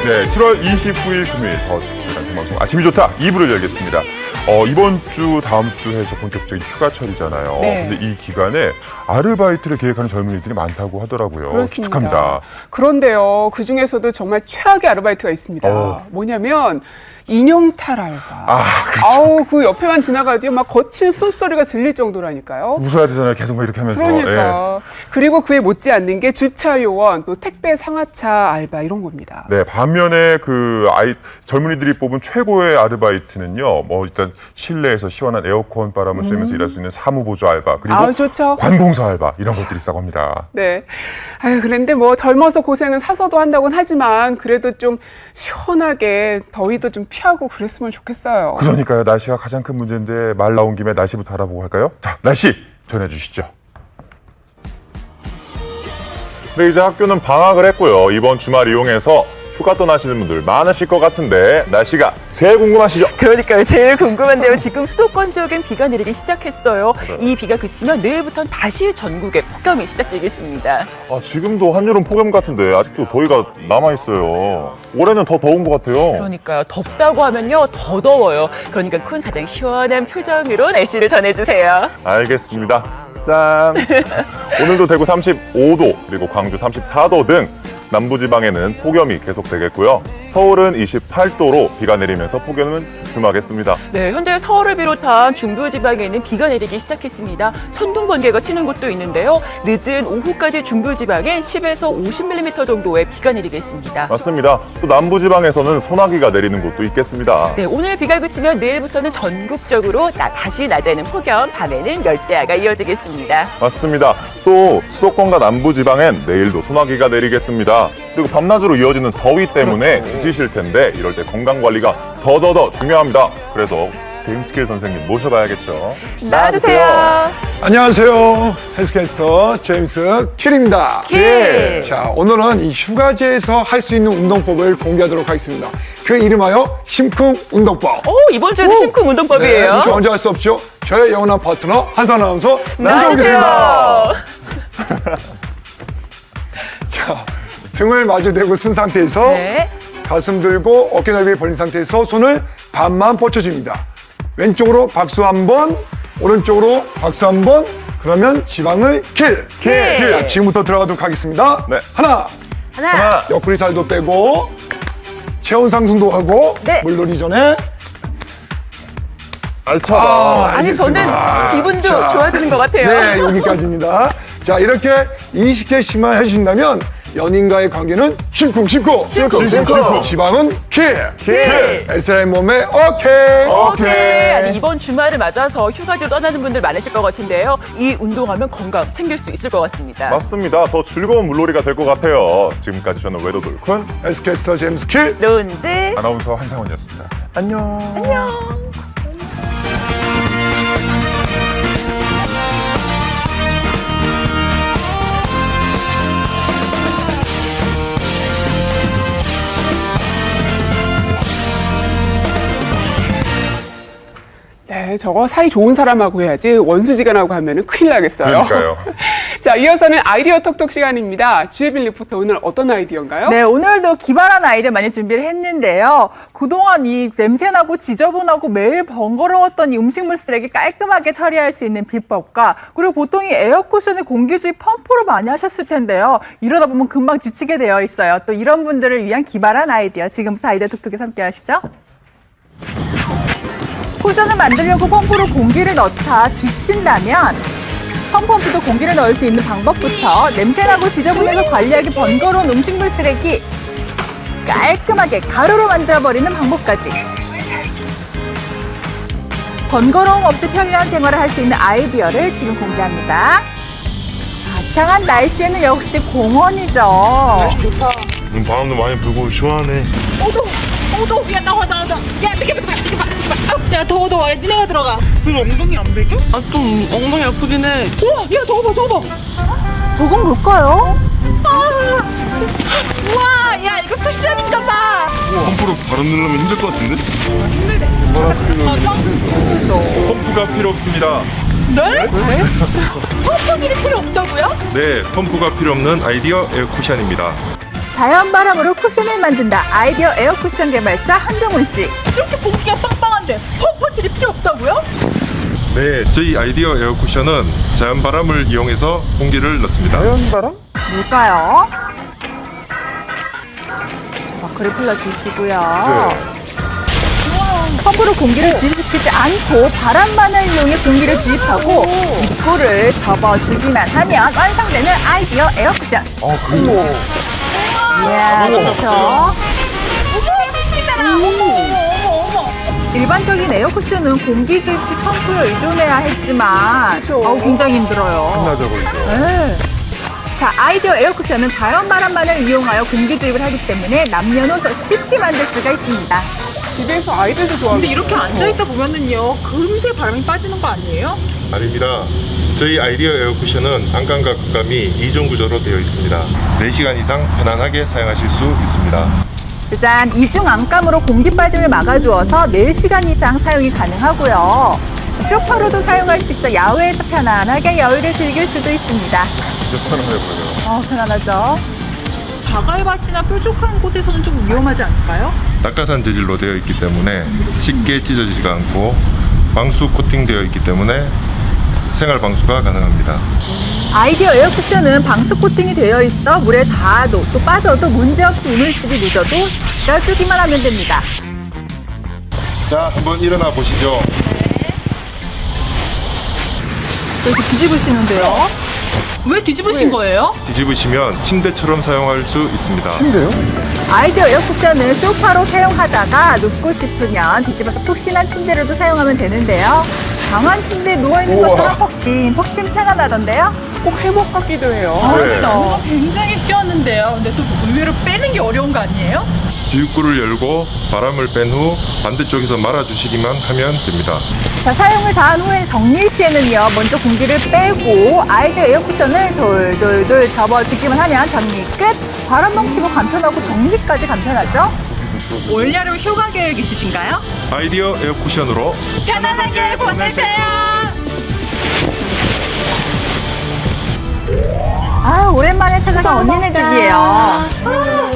네, 7월 29일 금요일 더 생방송 아침이 좋다 2부를 열겠습니다. 이번 주, 다음 주 해서 본격적인 휴가철이잖아요. 네. 근데 이 기간에 아르바이트를 계획하는 젊은이들이 많다고 하더라고요. 그렇습니다. 기특합니다. 그런데요, 그 중에서도 정말 최악의 아르바이트가 있습니다. 뭐냐면 인형탈 알바. 그렇죠. 아우, 그 옆에만 지나가도 막 거친 숨소리가 들릴 정도라니까요. 웃어야 되잖아요. 계속 막 이렇게 하면서. 그러니까. 그리고 그에 못지않는 게 주차 요원, 또 택배 상하차 알바 이런 겁니다. 네, 반면에 젊은이들이 뽑은 최고의 아르바이트는요. 뭐 일단 실내에서 시원한 에어컨 바람을 쐬면서 일할 수 있는 사무보조 알바, 그리고 좋죠. 관공서 알바 이런 것들이 있다고 합니다. 네. 그런데 뭐 젊어서 고생은 사서도 한다고는 하지만 그래도 좀 시원하게 더위도 좀 피하고 그랬으면 좋겠어요. 그러니까요. 날씨가 가장 큰 문제인데 말 나온 김에 날씨부터 알아보고 할까요? 자, 날씨 전해주시죠. 네, 이제 학교는 방학을 했고요. 이번 주말 이용해서 휴가 떠나시는 분들 많으실 것 같은데 날씨가 제일 궁금하시죠? 그러니까요. 제일 궁금한데요. 지금 수도권 지역엔 비가 내리기 시작했어요. 이 비가 그치면 내일부터는 다시 전국에 폭염이 시작되겠습니다. 지금도 한여름 폭염 같은데 아직도 더위가 남아있어요. 올해는 더 더운 것 같아요. 그러니까요. 덥다고 하면요. 더 더워요. 그러니까 쿤 가장 시원한 표정으로 날씨를 전해주세요. 알겠습니다. 짠! 오늘도 대구 35도, 그리고 광주 34도 등 남부지방에는 폭염이 계속되겠고요. 서울은 28도로 비가 내리면서 폭염은 주춤하겠습니다. 네, 현재 서울을 비롯한 중부지방에는 비가 내리기 시작했습니다. 천둥 번개가 치는 곳도 있는데요. 늦은 오후까지 중부지방에 10에서 50mm 정도의 비가 내리겠습니다. 맞습니다. 또 남부지방에서는 소나기가 내리는 곳도 있겠습니다. 네, 오늘 비가 그치면 내일부터는 전국적으로 다시 낮에는 폭염, 밤에는 열대야가 이어지겠습니다. 맞습니다. 또 수도권과 남부지방엔 내일도 소나기가 내리겠습니다. 그리고 밤낮으로 이어지는 더위 때문에 지치실 텐데 이럴 때 건강관리가 더더더 중요합니다. 그래서 제임스 킬 선생님 모셔봐야겠죠. 나와주세요. 안녕하세요. 헬스캐스터 제임스 킬입니다. 킬. 자, 오늘은 이 휴가지에서 할 수 있는 운동법을 공개하도록 하겠습니다. 그 이름하여 심쿵 운동법. 이번 주에도 심쿵 운동법이에요. 네, 심쿵 언제 할 수 없죠? 저의 영원한 파트너 한선 아나운서 나와주세요. 자, 등을 마주 대고 쓴 상태에서 네. 가슴 들고 어깨 넓이 벌린 상태에서 손을 반만 뻗쳐줍니다. 왼쪽으로 박수 한 번, 오른쪽으로 박수 한 번, 그러면 지방을 킬! 자, 지금부터 들어가도록 하겠습니다. 네. 하나, 옆구리 살도 빼고, 체온 상승도 하고, 네. 물놀이 전에. 알차다. 아니, 저는 기분도 자, 좋아지는 것 같아요. 네, 여기까지입니다. 자, 이렇게 20개씩만 해주신다면 연인과의 관계는 심쿵. 지방은 킬. SLA 몸에 오케이. 아니, 이번 주말을 맞아서 휴가지로 떠나는 분들 많으실 것 같은데요. 이 운동하면 건강 챙길 수 있을 것 같습니다. 맞습니다. 더 즐거운 물놀이가 될 것 같아요. 지금까지 저는 외도돌 쿤. 헬스캐스터 제임스 킬. 론즈. 아나운서 한상원이었습니다. 안녕. 네, 저거 사이 좋은 사람하고 해야지 원수지간하고 하면은 큰일 나겠어요. 그러니까요. 자, 이어서는 아이디어 톡톡 시간입니다. 주혜빈 리포터 오늘 어떤 아이디어인가요? 네, 오늘도 기발한 아이디어 많이 준비를 했는데요. 그동안 이 냄새나고 지저분하고 매일 번거로웠던 이 음식물 쓰레기 깔끔하게 처리할 수 있는 비법과 그리고 보통 이 에어쿠션을 공기주의 펌프로 많이 하셨을 텐데요. 이러다 보면 금방 지치게 되어 있어요. 또 이런 분들을 위한 기발한 아이디어 지금부터 아이디어 톡톡에 함께 하시죠. 쿠션을 만들려고 펌프로 공기를 넣다 지친다면 펌프도 공기를 넣을 수 있는 방법부터 냄새나고 지저분해서 관리하기 번거로운 음식물 쓰레기 깔끔하게 가루로 만들어버리는 방법까지 번거로움 없이 편리한 생활을 할 수 있는 아이디어를 지금 공개합니다. 화창한 날씨에는 역시 공원이죠. 바람도 많이 불고 시원하네. 야, 나와. 야, 야, 더워. 니네가 들어가. 너 엉덩이 안 베겨? 좀 엉덩이 아프긴 해. 우와, 야, 더워. 저건 뭘까요? 우와, 야, 이거 쿠션인가 봐. 펌프로 바람 누르면 힘들 것 같은데? 펌프가 필요 없습니다. 네? 펌프질이 필요 없다고요? 네, 펌프가 필요 없는 아이디어 에어쿠션입니다. 자연 바람으로 쿠션을 만든다. 아이디어 에어 쿠션 개발자 한정훈 씨. 이렇게 공기가 빵빵한데 펌퍼질이 필요 없다고요? 네, 저희 아이디어 에어 쿠션은 자연 바람을 이용해서 공기를 넣습니다. 뭘까요? 마크를 풀러주시고요. 펌프로 공기를 주입시키지 않고 바람만을 이용해 공기를 주입하고 입구를 접어주기만 하면 완성되는 아이디어 에어 쿠션. 이야, 그렇죠. 일반적인 에어 쿠션은 공기 주입 시 펌프에 의존해야 했지만 굉장히 힘들어요. 끝나져 보이죠. 네. 자, 아이디어 에어 쿠션은 자연 바람만을 이용하여 공기 주입을 하기 때문에 남녀노소 쉽게 만들 수가 있습니다. 집에서 아이들도 좋아하는. 근데 이렇게 앉아있다 보면은요 금세 바람이 빠지는 거 아니에요? 아닙니다. 저희 아이디어 에어 쿠션은 안감과 겉감이 2종 구조로 되어 있습니다. 4시간 이상 편안하게 사용하실 수 있습니다. 짜잔, 이중 안감으로 공기 빠짐을 막아주어서 4시간 이상 사용이 가능하고요. 쇼파로도 사용할 수 있어 야외에서 편안하게 여유를 즐길 수도 있습니다. 진짜 편안해 보여요. 편안하죠. 바갈밭이나 뾰족한 곳에서는 좀 위험하지 않을까요? 낙하산 재질로 되어 있기 때문에 쉽게 찢어지지가 않고 방수 코팅되어 있기 때문에 생활 방수가 가능합니다. 아이디어 에어 쿠션은 방수 코팅이 되어 있어 물에 닿아도 또 빠져도 문제없이 이물질이 묻어도 닦아주기만 하면 됩니다. 자, 한번 일어나 보시죠. 이렇게 뒤집으시는데요. 왜 뒤집으신 거예요? 뒤집으시면 침대처럼 사용할 수 있습니다. 아이디어 에어 쿠션은 소파로 사용하다가 눕고 싶으면 뒤집어서 푹신한 침대로도 사용하면 되는데요. 강한 침대에 누워있는 것도 폭신 편안하던데요. 꼭 해먹 같기도 해요. 네. 그렇죠. 굉장히 쉬웠는데요. 근데 또 의외로 빼는 게 어려운 거 아니에요? 주입구를 열고 바람을 뺀 후 반대쪽에서 말아주시기만 하면 됩니다. 자, 사용을 다 한 후에 정리 시에는요, 먼저 공기를 빼고 아이디어 에어 쿠션을 돌돌돌 접어주기만 하면 정리 끝! 바람 넘기고 간편하고 정리까지 간편하죠? 올여름 휴가 계획 있으신가요? 아이디어 에어 쿠션으로 편안하게 보내세요. 아, 오랜만에 찾아간 언니네 집이에요.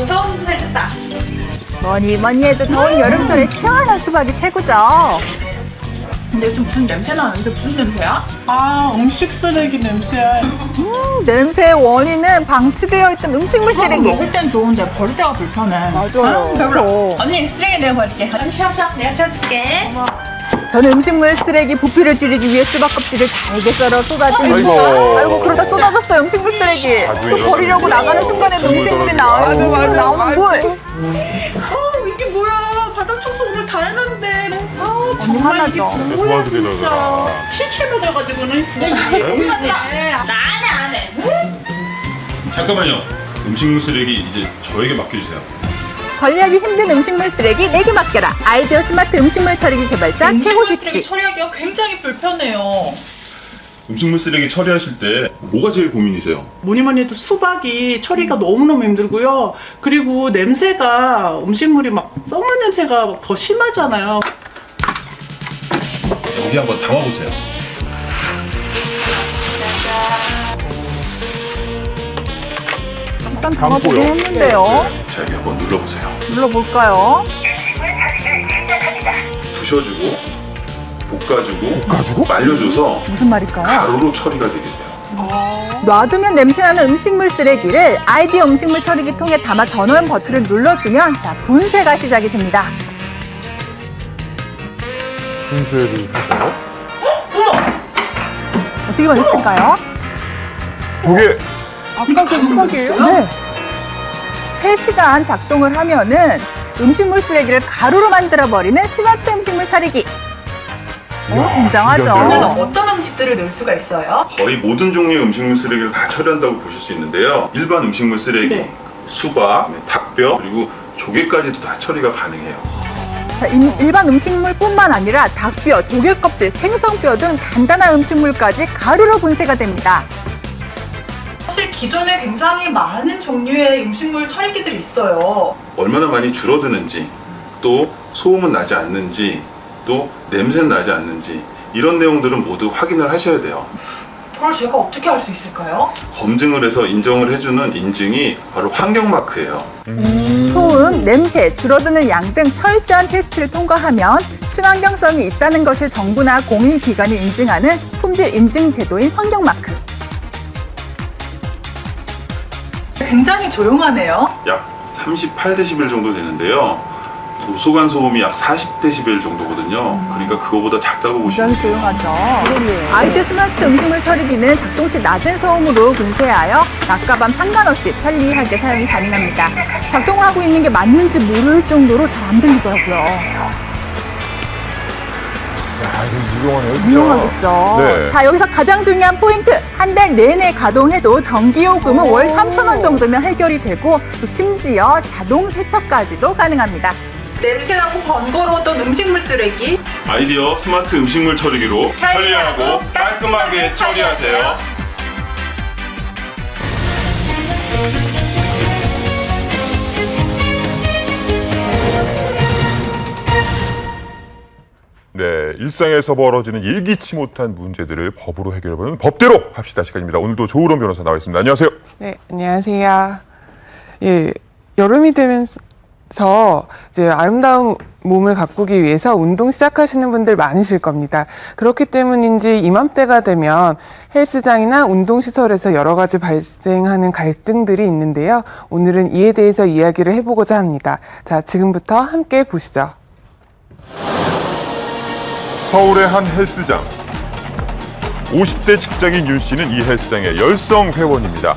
더운 살 됐다. 뭐니 해도 더운 여름철에 시원한 수박이 최고죠. 근데 좀 무슨 냄새 나는데 무슨 냄새야? 아 음식 쓰레기 냄새야. 냄새의 원인은 방치되어 있던 음식물 쓰레기. 먹을 땐 좋은데 버릴 때가 불편해. 맞아요. 그렇죠. 언니 쓰레기 내가 버릴게. 언니 샤샤 내가 쳐줄게. 저는 음식물 쓰레기 부피를 줄이기 위해 수박 껍질을 잘게 썰어 쏟아줍니다. 아이고. 아이고, 그러다 쏟아졌어요, 음식물 쓰레기. 나중에 또 버리려고 나가는 순간에 음식물이 나와요. 맞아, 음식물 맞아. 나오는 물. 이게 뭐야? 바닥 청소 오늘 다 했는데. 언니 화나죠? 도와드리다가. 칠칠 맞아가지고는. 나안 해. 잠깐만요. 음식물 쓰레기 이제 저에게 맡겨주세요. 관리하기 힘든 음식물 쓰레기 내게 맡겨라. 아이디어 스마트 음식물 처리기 개발자 최호식 씨. 처리하기가 굉장히 불편해요. 음식물 쓰레기 처리하실 때 뭐가 제일 고민이세요? 뭐니 해도 수박이 처리가 너무너무 힘들고요. 그리고 냄새가 음식물이 막 썩는 냄새가 막 더 심하잖아요. 여기 한번 담아보세요. 잠깐 담아보긴 했는데요. 자, 여기 한번 눌러보세요. 눌러볼까요? 부셔주고 볶아주고 말려줘서 무슨 말일까요? 가루로 처리가 되게 돼요. 놔두면 냄새나는 음식물 쓰레기를 아이디어 음식물 처리기 통에 담아 전원 버튼을 눌러주면 자, 분쇄가 시작이 됩니다. 분쇄를 해서. 어떻게 변했을까요? 저게 아까 그 수박이에요? 네. 3시간 작동을 하면은 음식물 쓰레기를 가루로 만들어버리는 스마트 음식물 처리기. 굉장하죠. 신기하네요. 어떤 음식들을 넣을 수가 있어요? 거의 모든 종류의 음식물 쓰레기를 다 처리한다고 보실 수 있는데요. 일반 음식물 쓰레기, 수박, 닭뼈, 그리고 조개까지도 다 처리가 가능해요. 자, 일반 음식물뿐만 아니라 닭뼈, 조개 껍질, 생선뼈 등 단단한 음식물까지 가루로 분쇄가 됩니다. 사실 기존에 굉장히 많은 종류의 음식물 처리기들이 있어요. 얼마나 많이 줄어드는지, 또 소음은 나지 않는지, 또 냄새는 나지 않는지 이런 내용들은 모두 확인을 하셔야 돼요. 그걸 제가 어떻게 알 수 있을까요? 검증을 해서 인정을 해주는 인증이 바로 환경마크예요. 소음, 냄새, 줄어드는 양 등 철저한 테스트를 통과하면 친환경성이 있다는 것을 정부나 공인기관이 인증하는 품질 인증 제도인 환경마크. 굉장히 조용하네요. 약 38dB 정도 되는데요. 도서관 소음이 약 40dB 정도거든요. 그러니까 그거보다 작다고 보시면 굉장히 조용하죠. 아이트 스마트 음식물 처리기는 작동 시 낮은 소음으로 분쇄하여 낮과 밤 상관없이 편리하게 사용이 가능합니다. 작동을 하고 있는 게 맞는지 모를 정도로 잘 안 들리더라고요. 야, 이거 유용하네요, 진짜. 유용하겠죠. 네. 자, 여기서 가장 중요한 포인트. 한 달 내내 가동해도 전기요금은 월 3,000원 정도면 해결이 되고 또 심지어 자동 세척까지도 가능합니다. 냄새나고 번거로웠던 음식물 쓰레기. 아이디어 스마트 음식물 처리기로 편리하고 깔끔하게 처리하세요. 네, 일상에서 벌어지는 예기치 못한 문제들을 법으로 해결해보는 법대로 합시다 시간입니다. 오늘도 조으론 변호사 나와 있습니다. 안녕하세요. 네, 안녕하세요. 예, 여름이 되면서 이제 아름다운 몸을 가꾸기 위해서 운동 시작하시는 분들 많으실 겁니다. 그렇기 때문인지 이맘때가 되면 헬스장이나 운동시설에서 여러 가지 발생하는 갈등들이 있는데요. 오늘은 이에 대해서 이야기를 해보고자 합니다. 자, 지금부터 함께 보시죠. 서울의 한 헬스장. 50대 직장인 윤 씨는 이 헬스장의 열성 회원입니다.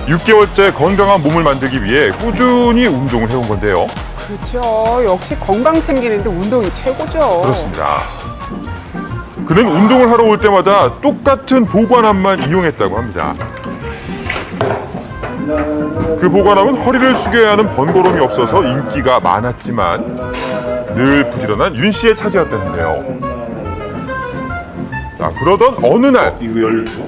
6개월째 건강한 몸을 만들기 위해 꾸준히 운동을 해온 건데요. 그렇죠. 역시 건강 챙기는데 운동이 최고죠. 그렇습니다. 그는 운동을 하러 올 때마다 똑같은 보관함만 이용했다고 합니다. 그 보관함은 허리를 숙여야 하는 번거로움이 없어서 인기가 많았지만 늘 부지런한 윤 씨의 차지였다는데요. 자, 그러던 어느 날 이거 열렸어?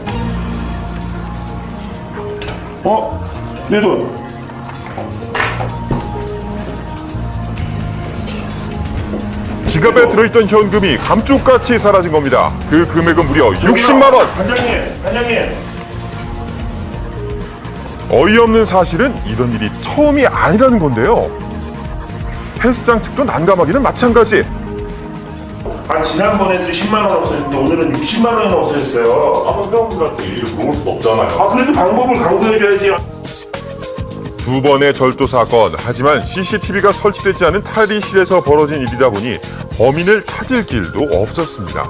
내 돈. 지갑에 들어있던 현금이 감쪽같이 사라진 겁니다. 그 금액은 무려 60만 원. 반장님. 어이없는 사실은 이런 일이 처음이 아니라는 건데요. 헬스장 측도 난감하기는 마찬가지. 지난번에도 10만 원 없어졌는데 오늘은 60만 원이 없어졌어요. 아무 회원들한테 일을 물을 수가 없잖아요. 그래도 방법을 강구해줘야지. 두 번의 절도 사건. 하지만 CCTV가 설치되지 않은 탈의실에서 벌어진 일이다 보니 범인을 찾을 길도 없었습니다.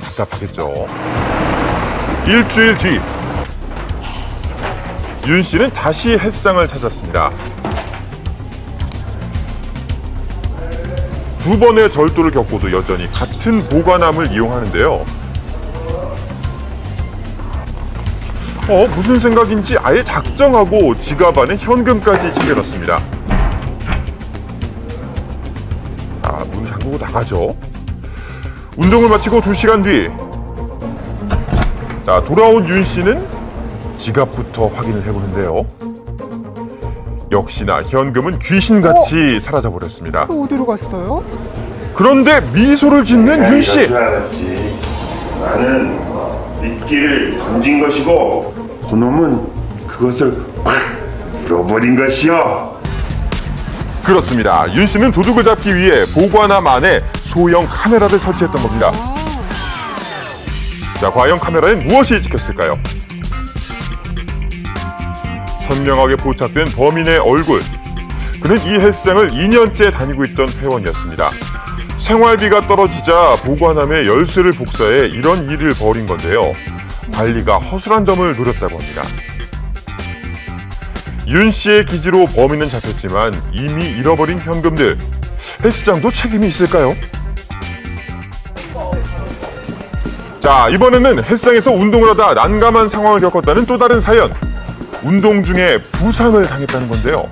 답답하겠죠. 일주일 뒤 윤 씨는 다시 헬스장을 찾았습니다. 두 번의 절도를 겪고도 여전히 같은 보관함을 이용하는데요. 무슨 생각인지 아예 작정하고 지갑 안에 현금까지 챙겨넣습니다. 문 잠그고 나가죠. 운동을 마치고 2시간 뒤. 자, 돌아온 윤 씨는 지갑부터 확인을 해보는데요. 역시나 현금은 귀신같이 사라져버렸습니다. 또 어디로 갔어요? 그런데 미소를 짓는 윤 씨. 알았지. 나는 미끼를 던진 것이고 그놈은 그것을 확 물어버린 것이요. 그렇습니다. 윤 씨는 도둑을 잡기 위해 보관함 안에 소형 카메라를 설치했던 겁니다. 자, 과연 카메라엔 무엇이 찍혔을까요? 선명하게 포착된 범인의 얼굴. 그는 이 헬스장을 2년째 다니고 있던 회원이었습니다. 생활비가 떨어지자 보관함에 열쇠를 복사해 이런 일을 벌인 건데요. 관리가 허술한 점을 노렸다고 합니다. 윤 씨의 기지로 범인은 잡혔지만 이미 잃어버린 현금들. 헬스장도 책임이 있을까요? 자, 이번에는 헬스장에서 운동을 하다 난감한 상황을 겪었다는 또 다른 사연. 운동 중에 부상을 당했다는 건데요.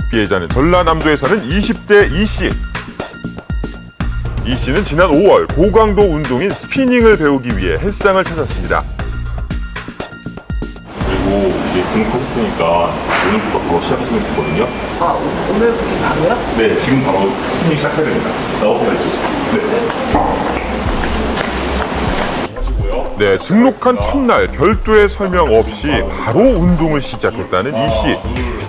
피해자는 전라남도에 사는 20대 이 씨. 이 씨는 지난 5월 고강도 운동인 스피닝을 배우기 위해 헬스장을 찾았습니다. 그리고 이제 등록하셨으니까 오늘부터 바로 시작하시면 되거든요. 오늘부터 바로요? 네, 지금 바로 스피닝 시작해야 됩니다. 나오세요. 네. 네, 등록한 첫날 별도의 설명 없이 바로 운동을 시작했다는 이 씨.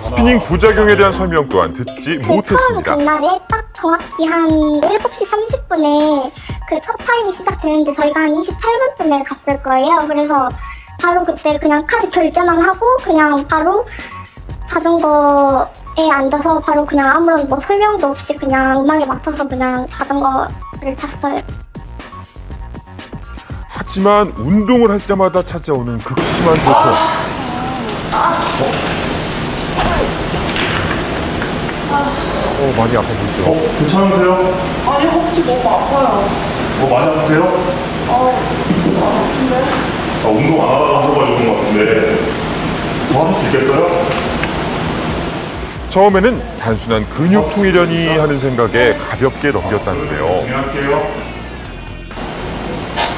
스피닝 부작용에 대한 설명 또한 듣지 못했습니다. 그날에 딱 정확히 한 7시 30분에 그 첫 타임이 시작되는데 저희가 한 28분쯤에 갔을 거예요. 그래서 바로 그때 그냥 카드 결제만 하고 그냥 바로 자전거에 앉아서 바로 그냥 아무런 뭐 설명도 없이 그냥 음악에 맞춰서 그냥 자전거를 탔어요. 하지만 운동을 할 때마다 찾아오는 극심한 고통. 많이 아파 보이죠? 괜찮으세요? 아니 허벅지 너무 아파요. 많이 아프세요? 아픈데? 운동 안 하다가 하셔가지고 그런 것 같은데 도와줄 수 있겠어요? 처음에는 단순한 근육통이려니 하는 생각에 가볍게 넘겼다는데요. 할게요.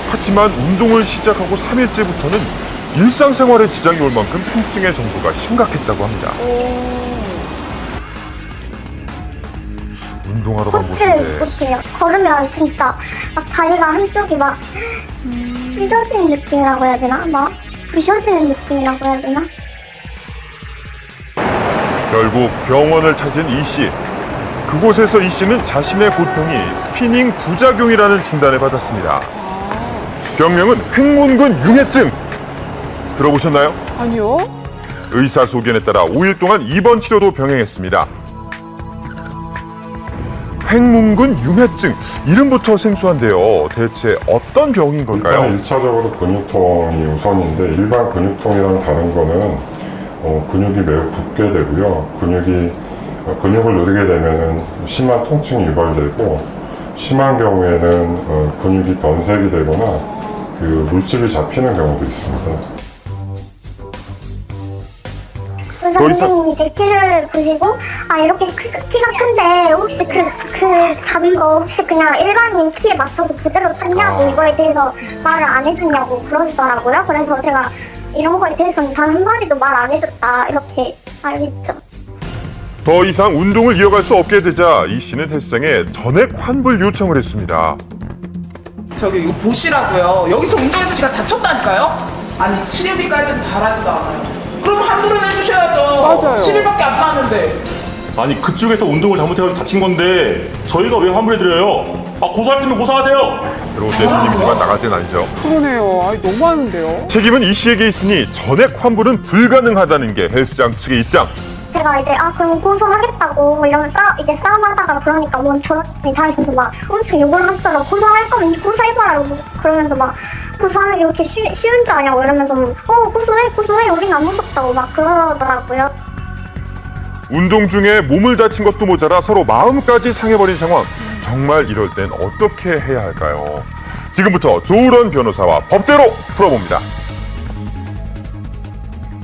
하지만 운동을 시작하고 3일째부터는 일상생활에 지장이 올 만큼 통증의 정도가 심각했다고 합니다. 운동하러만 걷지를 보시는데 못해요. 걸으면 진짜 막 다리가 한쪽이 막 찢어지는 느낌이라고 해야 되나? 막 부셔지는 느낌이라고 해야 되나? 결국 병원을 찾은 이 씨. 그곳에서 이 씨는 자신의 고통이 스피닝 부작용이라는 진단을 받았습니다. 병명은 횡문근 융해증. 들어보셨나요? 아니요. 의사 소견에 따라 5일 동안 입원 치료도 병행했습니다. 횡문근 융해증. 이름부터 생소한데요. 대체 어떤 병인 걸까요? 일단 1차적으로 근육통이 우선인데 일반 근육통이랑 다른 거는 근육이 매우 붓게 되고요. 근육을 누르게 되면은 심한 통증이 유발되고 심한 경우에는 근육이 변색이 되거나 그 물집이 잡히는 경우도 있습니다. 의사 선생님이 제 키를 보시고 이렇게 키가 큰데 혹시 그 자전거 혹시 그냥 일반인 키에 맞춰서 그대로 탔냐고 이거에 대해서 말을 안 해줬냐고 그러시더라고요. 그래서 제가 이런 거에 대해서는 단 한마디도 말 안 해줬다 이렇게 말했죠. 더 이상 운동을 이어갈 수 없게 되자 이 씨는 헬스장에 전액 환불 요청을 했습니다. 저기 이거 보시라고요. 여기서 운동해서 제가 다쳤다니까요? 아니 치료비까지는 바라지도 않아요. 그럼 환불은 해주셔야죠. 맞아요. 10일밖에 안 나왔는데. 아니 그쪽에서 운동을 잘못해서 다친 건데 저희가 왜 환불해드려요? 고소할 때면 고소하세요. 그리고 내 손님이지만 나갈 땐 아니죠. 그러네요. 너무하는데요. 책임은 이 씨에게 있으니 전액 환불은 불가능하다는 게 헬스장 측의 입장. 제가 이제 그럼 고소하겠다고 이러면서 이제 싸움하다가 그러니까 뭐 저렇게 자기한테 막 엄청 욕을 하시더라고. 고소할 거면 고소해봐라 그러면서 막 고소하는 게 그렇게 쉬운 줄 아냐고 이러면서 고소해 우린 안 무섭다고 막 그러더라고요. 운동 중에 몸을 다친 것도 모자라 서로 마음까지 상해버린 상황. 정말 이럴 땐 어떻게 해야 할까요? 지금부터 조우런 변호사와 법대로 풀어봅니다.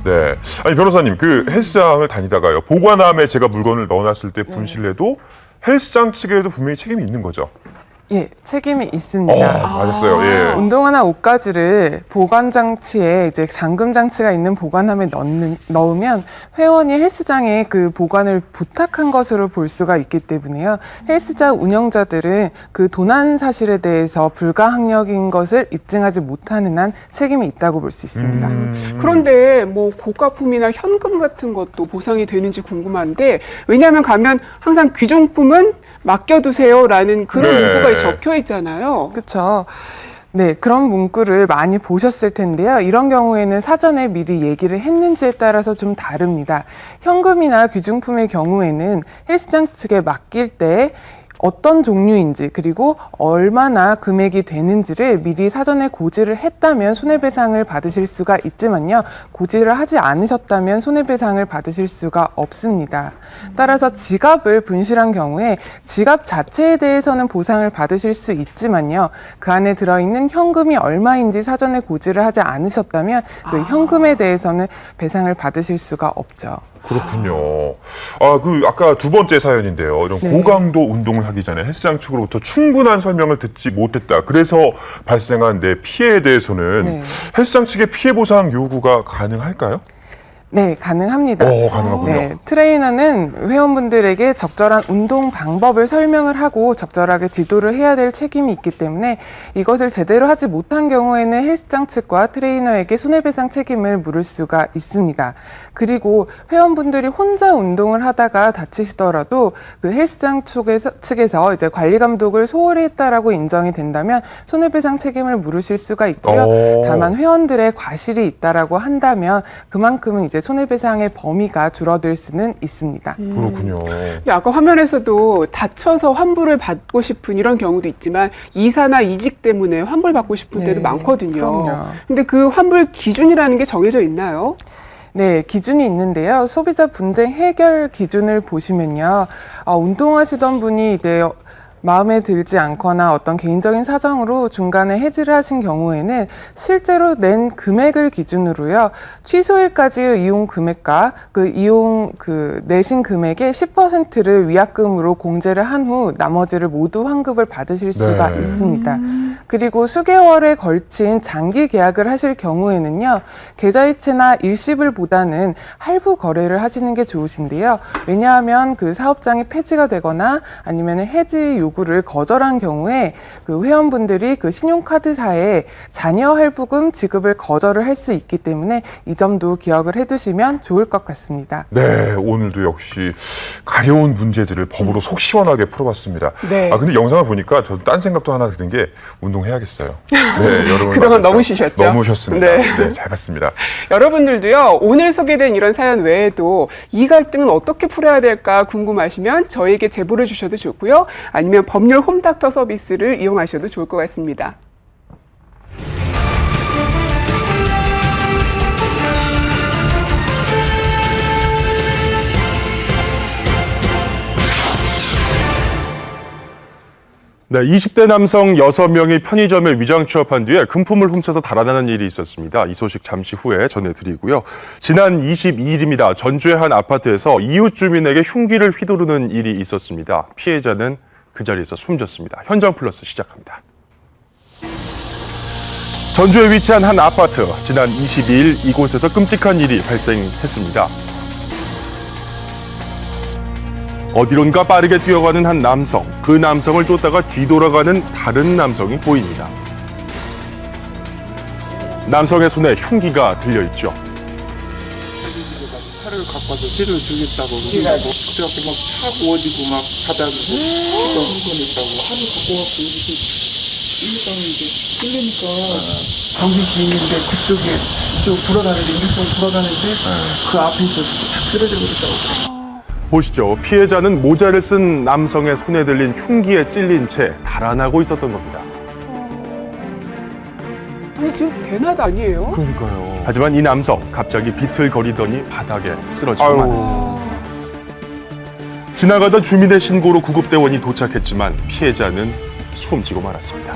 네, 아니 변호사님, 그 헬스장을 다니다가요 보관함에 제가 물건을 넣어놨을 때 분실해도 헬스장 측에도 분명히 책임이 있는 거죠? 예, 책임이 있습니다. 맞았어요. 예. 운동화나 옷가지를 보관 장치에 이제 잠금 장치가 있는 보관함에 넣으면 회원이 헬스장에 그 보관을 부탁한 것으로 볼 수가 있기 때문에요. 헬스장 운영자들은 그 도난 사실에 대해서 불가항력인 것을 입증하지 못하는 한 책임이 있다고 볼 수 있습니다. 그런데 뭐 고가품이나 현금 같은 것도 보상이 되는지 궁금한데, 왜냐하면 가면 항상 귀중품은 맡겨두세요라는 그런 문구가 적혀 있잖아요. 그렇죠. 네, 그런 문구를 많이 보셨을 텐데요. 이런 경우에는 사전에 미리 얘기를 했는지에 따라서 좀 다릅니다. 현금이나 귀중품의 경우에는 헬스장 측에 맡길 때 어떤 종류인지 그리고 얼마나 금액이 되는지를 미리 사전에 고지를 했다면 손해배상을 받으실 수가 있지만요. 고지를 하지 않으셨다면 손해배상을 받으실 수가 없습니다. 따라서 지갑을 분실한 경우에 지갑 자체에 대해서는 보상을 받으실 수 있지만요. 그 안에 들어있는 현금이 얼마인지 사전에 고지를 하지 않으셨다면 그 현금에 대해서는 배상을 받으실 수가 없죠. 그렇군요. 아까 두 번째 사연인데요. 이런 고강도 운동을 하기 전에 헬스장 측으로부터 충분한 설명을 듣지 못했다. 그래서 발생한 내 피해에 대해서는 헬스장 측의 피해 보상 요구가 가능할까요? 네, 가능합니다. 가능하군요. 네, 트레이너는 회원분들에게 적절한 운동 방법을 설명을 하고 적절하게 지도를 해야 될 책임이 있기 때문에 이것을 제대로 하지 못한 경우에는 헬스장 측과 트레이너에게 손해배상 책임을 물을 수가 있습니다. 그리고 회원분들이 혼자 운동을 하다가 다치시더라도 그 헬스장 측에서 이제 관리 감독을 소홀히 했다라고 인정이 된다면 손해배상 책임을 물으실 수가 있고요. 다만 회원들의 과실이 있다라고 한다면 그만큼은 이제 손해배상의 범위가 줄어들 수는 있습니다. 그렇군요. 아까 화면에서도 다쳐서 환불을 받고 싶은 이런 경우도 있지만 이사나 이직 때문에 환불받고 싶은 때도 많거든요. 그럼요. 근데 그 환불 기준이라는 게 정해져 있나요? 네, 기준이 있는데요. 소비자 분쟁 해결 기준을 보시면요. 운동하시던 분이 이제 마음에 들지 않거나 어떤 개인적인 사정으로 중간에 해지를 하신 경우에는 실제로 낸 금액을 기준으로요. 취소일까지의 이용 금액과 내신 금액의 10%를 위약금으로 공제를 한 후 나머지를 모두 환급을 받으실 수가 있습니다. 그리고 수개월에 걸친 장기 계약을 하실 경우에는요. 계좌이체나 일시불보다는 할부 거래를 하시는 게 좋으신데요. 왜냐하면 그 사업장이 폐지가 되거나 아니면 해지 요구를 거절한 경우에 그 회원분들이 그 신용카드사에 자녀 할부금 지급을 거절을 할 수 있기 때문에 이 점도 기억을 해두시면 좋을 것 같습니다. 네, 오늘도 역시 가려운 문제들을 법으로 속 시원하게 풀어봤습니다. 네. 근데 영상을 보니까 저도 딴 생각도 하나 드는 게 운동해야겠어요. 네, 여러분 그동안 너무 쉬셨죠? 너무 쉬었습니다. 네. 네, 잘 봤습니다. 여러분들도요, 오늘 소개된 이런 사연 외에도 이 갈등은 어떻게 풀어야 될까 궁금하시면 저희에게 제보를 주셔도 좋고요. 아니면 법률 홈닥터 서비스를 이용하셔도 좋을 것 같습니다. 네, 20대 남성 6명이 편의점에 위장 취업한 뒤에 금품을 훔쳐서 달아나는 일이 있었습니다. 이 소식 잠시 후에 전해드리고요. 지난 22일입니다. 전주의 한 아파트에서 이웃 주민에게 흉기를 휘두르는 일이 있었습니다. 피해자는 그 자리에서 숨졌습니다. 현장 플러스 시작합니다. 전주에 위치한 한 아파트. 지난 22일 이곳에서 끔찍한 일이 발생했습니다. 어디론가 빠르게 뛰어가는 한 남성, 그 남성을 쫓다가 뒤돌아가는 다른 남성이 보입니다. 남성의 손에 흉기가 들려있죠. 칼을 갖고 와서 쇠를 주겠다고 그러고 그렇게 막 차 구워지고 막 바닥에 휘가 흥건했다고 칼을 갖고 와서 이렇게 일당을 이제 끌려니까 경비실이 있는데 그쪽에 쭉 돌아가는데 일동 돌아가는데 그 앞에서 탁 쓰러져 버렸다고. 보시죠. 피해자는 모자를 쓴 남성의 손에 들린 흉기에 찔린 채 달아나고 있었던 겁니다. 아니 지금 대낮 아니에요? 그러니까요. 하지만 이 남성 갑자기 비틀거리더니 바닥에 쓰러지고만. 지나가던 주민의 신고로 구급대원이 도착했지만 피해자는 숨지고 말았습니다.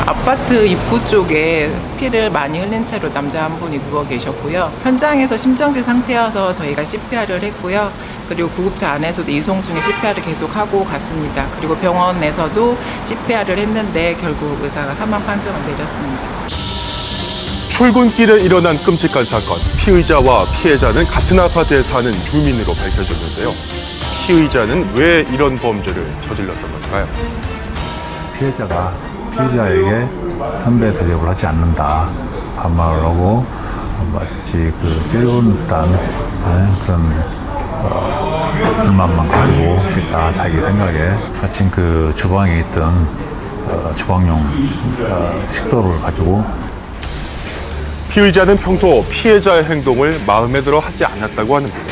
아파트 입구 쪽에 피를 많이 흘린 채로 남자 한 분이 누워 계셨고요. 현장에서 심정지 상태여서 저희가 CPR을 했고요. 그리고 구급차 안에서도 이송 중에 CPR을 계속하고 갔습니다. 그리고 병원에서도 CPR을 했는데 결국 의사가 사망 판정을 내렸습니다. 출근길에 일어난 끔찍한 사건. 피의자와 피해자는 같은 아파트에 사는 주민으로 밝혀졌는데요. 피의자는 왜 이런 범죄를 저질렀던 걸까요? 피해자에게 선배 대접을 하지 않는다 반말을 하고 마치 그 째려온다는 그런 불만만 가지고 자기 생각에 마침 그 주방에 있던 주방용 식도를 가지고 피의자는 평소 피해자의 행동을 마음에 들어 하지 않았다고 하는데요.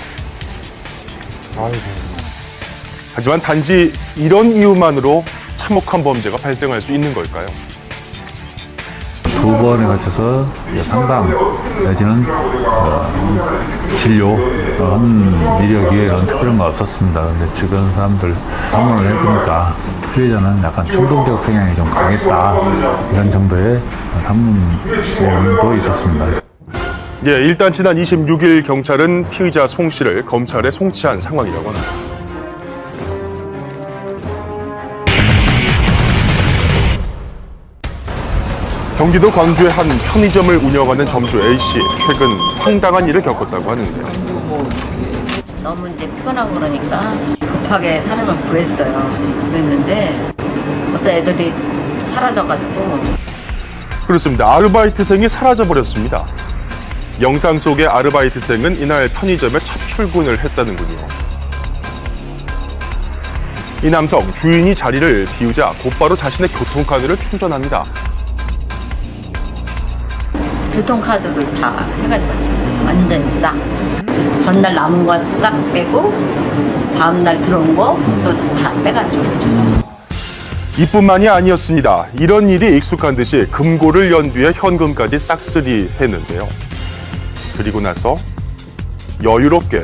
하지만 단지 이런 이유만으로 참혹한 범죄가 발생할 수 있는 걸까요? 2번에 걸쳐서 상담 내지는 진료 한 이력이 이런 특별한 거 없었습니다. 근데 주변 사람들 방문을 해보니까 피해자는 약간 충동적 성향이 좀 강했다 이런 정도의 담론도 있었습니다. 예, 일단 지난 26일 경찰은 피의자 송 씨를 검찰에 송치한 상황이라고 합니다. 경기도 광주의 한 편의점을 운영하는 점주 A씨, 최근 황당한 일을 겪었다고 하는데요. 너무 이제 피곤하고 그러니까 급하게 사람을 구했어요. 그랬는데 벌써 애들이 사라져가지고. 그렇습니다. 아르바이트생이 사라져버렸습니다. 영상 속의 아르바이트생은 이날 편의점에 첫 출근을 했다는군요. 이 남성, 주인이 자리를 비우자 곧바로 자신의 교통카드를 충전합니다. 교통카드를 다 해가지고 왔죠. 완전히 싹. 전날 남은 거 싹 빼고 다음날 들어온 거 또 다 빼가지고 왔죠. 이뿐만이 아니었습니다. 이런 일이 익숙한 듯이 금고를 연 뒤에 현금까지 싹쓸이 했는데요. 그리고 나서 여유롭게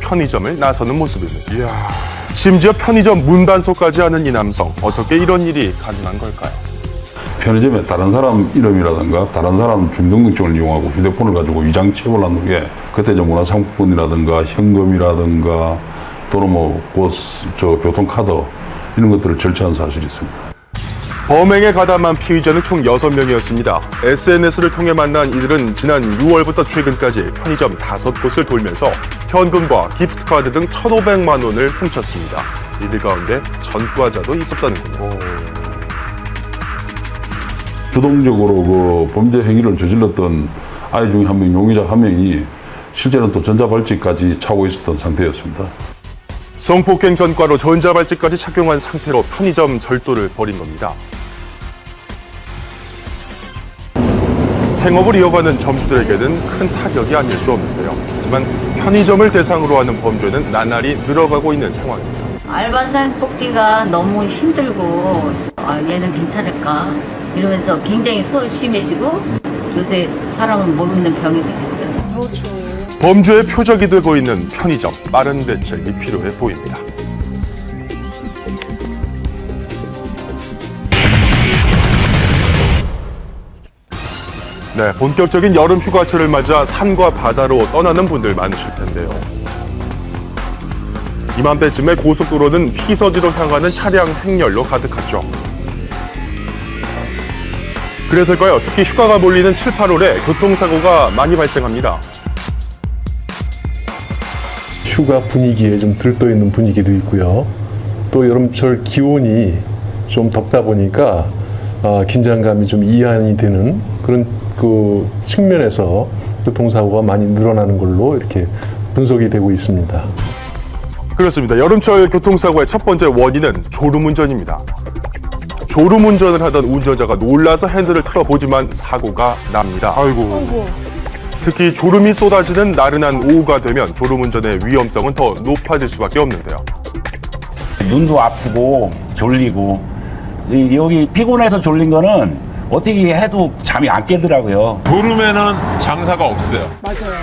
편의점을 나서는 모습입니다. 이야. 심지어 편의점 문단속까지 하는 이 남성, 어떻게 이런 일이 가능한 걸까요? 편의점에 다른 사람 이름이라든가 다른 사람 주민등록증을 이용하고 휴대폰을 가지고 위장 취업을 하는 게 그때 이제 문화상품권이라든가 현금이라든가 또는 교통카드 이런 것들을 절차한 사실이 있습니다. 범행에 가담한 피의자는 총 6명이었습니다. SNS를 통해 만난 이들은 지난 6월부터 최근까지 편의점 5곳을 돌면서 현금과 기프트카드 등 1,500만 원을 훔쳤습니다. 이들 가운데 전과자도 있었다는군요. 주동적으로 그 범죄 행위를 저질렀던 아이 중에 한 명, 용의자 한 명이 실제로는 또 전자발찌까지 차고 있었던 상태였습니다. 성폭행 전과로 전자발찌까지 착용한 상태로 편의점 절도를 벌인 겁니다. 생업을 이어가는 점주들에게는 큰 타격이 아닐 수 없는데요. 하지만 편의점을 대상으로 하는 범죄는 나날이 늘어가고 있는 상황입니다. 알바생 뽑기가 너무 힘들고 얘는 괜찮을까 이러면서 굉장히 소심해지고 요새 사람은 못 믿는 병이 생겼어요. 그렇죠. 범죄의 표적이 되고 있는 편의점, 빠른 대책이 필요해 보입니다. 네, 본격적인 여름 휴가철을 맞아 산과 바다로 떠나는 분들 많으실 텐데요. 이맘때쯤에 고속도로는 피서지로 향하는 차량 행렬로 가득하죠. 그래서일까요? 특히 휴가가 몰리는 7, 8월에 교통사고가 많이 발생합니다. 휴가 분위기에 좀 들떠있는 분위기도 있고요. 또 여름철 기온이 좀 덥다 보니까 긴장감이 좀 이완이 되는 그런 그 측면에서 교통사고가 많이 늘어나는 걸로 이렇게 분석이 되고 있습니다. 그렇습니다. 여름철 교통사고의 첫 번째 원인은 졸음운전입니다. 졸음운전을 하던 운전자가 놀라서 핸들을 틀어보지만 사고가 납니다. 아이고. 특히 졸음이 쏟아지는 나른한 오후가 되면 졸음운전의 위험성은 더 높아질 수밖에 없는데요. 눈도 아프고 졸리고 여기 피곤해서 졸린 거는 어떻게 해도 잠이 안 깨더라고요. 졸음에는 장사가 없어요. 맞아요.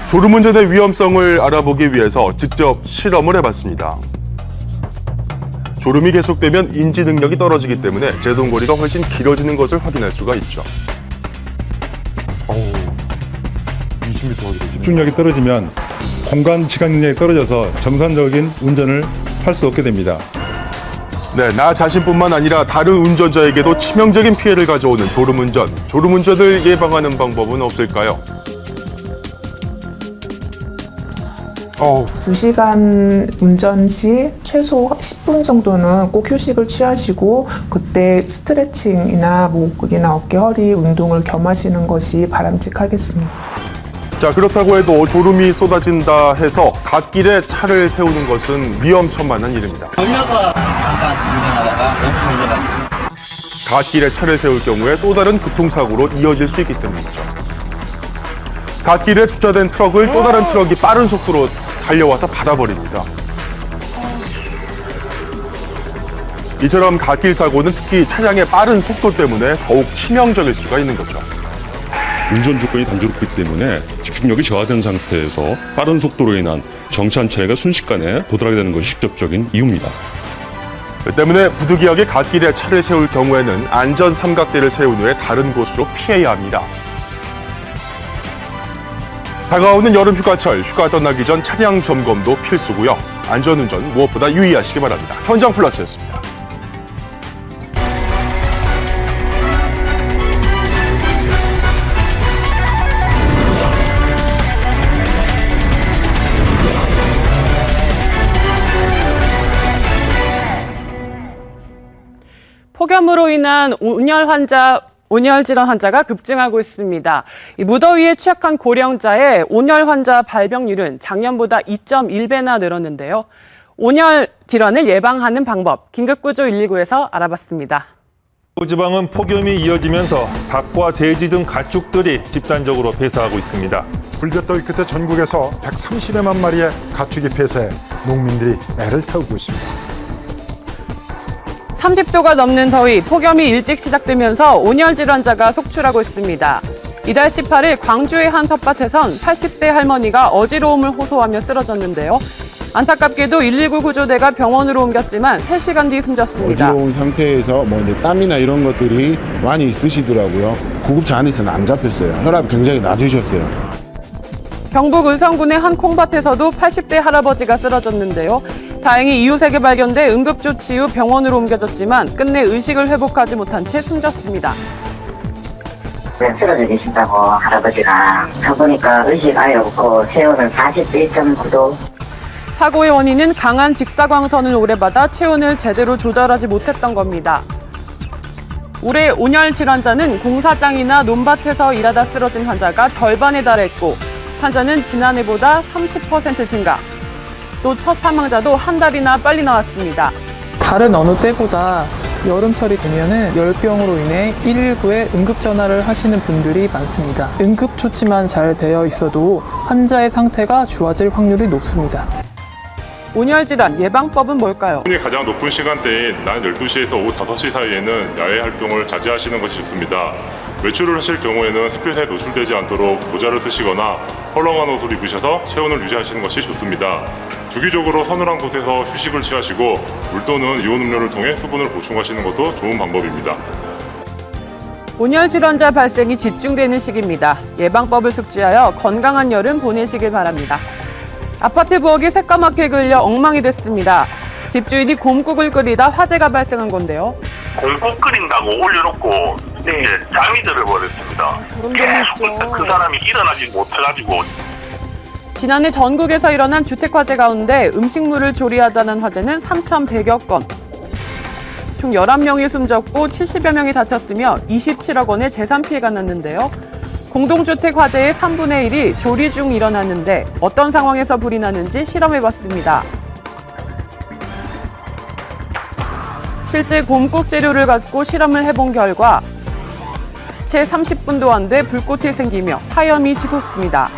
졸음운전의 위험성을 알아보기 위해서 직접 실험을 해봤습니다. 졸음이 계속되면 인지 능력이 떨어지기 때문에 제동거리가 훨씬 길어지는 것을 확인할 수가 있죠. 20m 집중력이 떨어지면 공간 지각 능력이 떨어져서 정상적인 운전을 할 수 없게 됩니다. 네, 나 자신뿐만 아니라 다른 운전자에게도 치명적인 피해를 가져오는 졸음운전. 졸음운전을 예방하는 방법은 없을까요? 2시간 운전 시 최소 10분 정도는 꼭 휴식을 취하시고 그때 스트레칭이나 목이나 어깨, 허리 운동을 겸하시는 것이 바람직하겠습니다. 자, 그렇다고 해도 졸음이 쏟아진다 해서 갓길에 차를 세우는 것은 위험천만한 일입니다. 걸려서 잠깐 운전하다가 멈춰져가지고. 갓길에 차를 세울 경우에 또 다른 교통사고로 이어질 수 있기 때문이죠. 갓길에 주차된 트럭을 또 다른 트럭이 빠른 속도로 달려와서 받아버립니다. 이처럼 갓길 사고는 특히 차량의 빠른 속도 때문에 더욱 치명적일 수가 있는 거죠. 운전 조건이 단조롭기 때문에 집중력이 저하된 상태에서 빠른 속도로 인한 정차한 차량가 순식간에 도달하게 되는 것이 직접적인 이유입니다. 그 때문에 부득이하게 갓길에 차를 세울 경우에는 안전 삼각대를 세운 후에 다른 곳으로 피해야 합니다. 다가오는 여름 휴가철, 휴가 떠나기 전 차량 점검도 필수고요. 안전운전 무엇보다 유의하시기 바랍니다. 현장 플러스였습니다. 폭염으로 인한 온열 질환 환자가 급증하고 있습니다. 이 무더위에 취약한 고령자의 온열 환자 발병률은 작년보다 2.1배나 늘었는데요. 온열 질환을 예방하는 방법, 긴급구조 119에서 알아봤습니다. 지방은 폭염이 이어지면서 닭과 돼지 등 가축들이 집단적으로 폐사하고 있습니다. 불볕더위 끝에 전국에서 130여만 마리의 가축이 폐사해 농민들이 애를 태우고 있습니다. 30도가 넘는 더위, 폭염이 일찍 시작되면서 온열 질환자가 속출하고 있습니다. 이달 18일 광주의 한 텃밭에선 80대 할머니가 어지러움을 호소하며 쓰러졌는데요. 안타깝게도 119 구조대가 병원으로 옮겼지만 3시간 뒤 숨졌습니다. 어지러운 상태에서 이제 땀이나 이런 것들이 많이 있으시더라고요. 구급차 안에서는 안 잡혔어요. 혈압이 굉장히 낮으셨어요. 경북 의성군의 한 콩밭에서도 80대 할아버지가 쓰러졌는데요. 다행히 이웃에게 발견돼 응급조치 후 병원으로 옮겨졌지만 끝내 의식을 회복하지 못한 채 숨졌습니다. 쓰러져 계신다고 할아버지가 가보니까 의식 아예 없고 체온은 41.9도. 사고의 원인은 강한 직사광선을 오래 받아 체온을 제대로 조절하지 못했던 겁니다. 올해 온열 질환자는 공사장이나 논밭에서 일하다 쓰러진 환자가 절반에 달했고 환자는 지난해보다 30% 증가. 또 첫 사망자도 한 달이나 빨리 나왔습니다. 다른 어느 때보다 여름철이 되면은 열병으로 인해 119에 응급 전화를 하시는 분들이 많습니다. 응급 조치만 잘 되어 있어도 환자의 상태가 좋아질 확률이 높습니다. 온열 질환 예방법은 뭘까요? 오늘 가장 높은 시간대인 낮 12시에서 오후 5시 사이에는 야외 활동을 자제하시는 것이 좋습니다. 외출을 하실 경우에는 햇볕에 노출되지 않도록 모자를 쓰시거나 헐렁한 옷을 입으셔서 체온을 유지하시는 것이 좋습니다. 주기적으로 서늘한 곳에서 휴식을 취하시고 물 또는 이온 음료를 통해 수분을 보충하시는 것도 좋은 방법입니다. 온열 질환자 발생이 집중되는 시기입니다. 예방법을 숙지하여 건강한 여름 보내시길 바랍니다. 아파트 부엌이 새까맣게 걸려 엉망이 됐습니다. 집주인이 곰국을 끓이다 화재가 발생한 건데요. 곰국 끓인다고 올려놓고 이제 잠이 들어버렸습니다. 계속 그 사람이 일어나지 못해가지고. 지난해 전국에서 일어난 주택 화재 가운데 음식물을 조리하다는 화재는 3,100여 건. 총 11명이 숨졌고 70여 명이 다쳤으며 27억 원의 재산 피해가 났는데요. 공동주택 화재의 3분의 1이 조리 중 일어났는데 어떤 상황에서 불이 나는지 실험해봤습니다. 실제 곰국 재료를 갖고 실험을 해본 결과 채 30분도 안 돼 불꽃이 생기며 화염이 치솟습니다.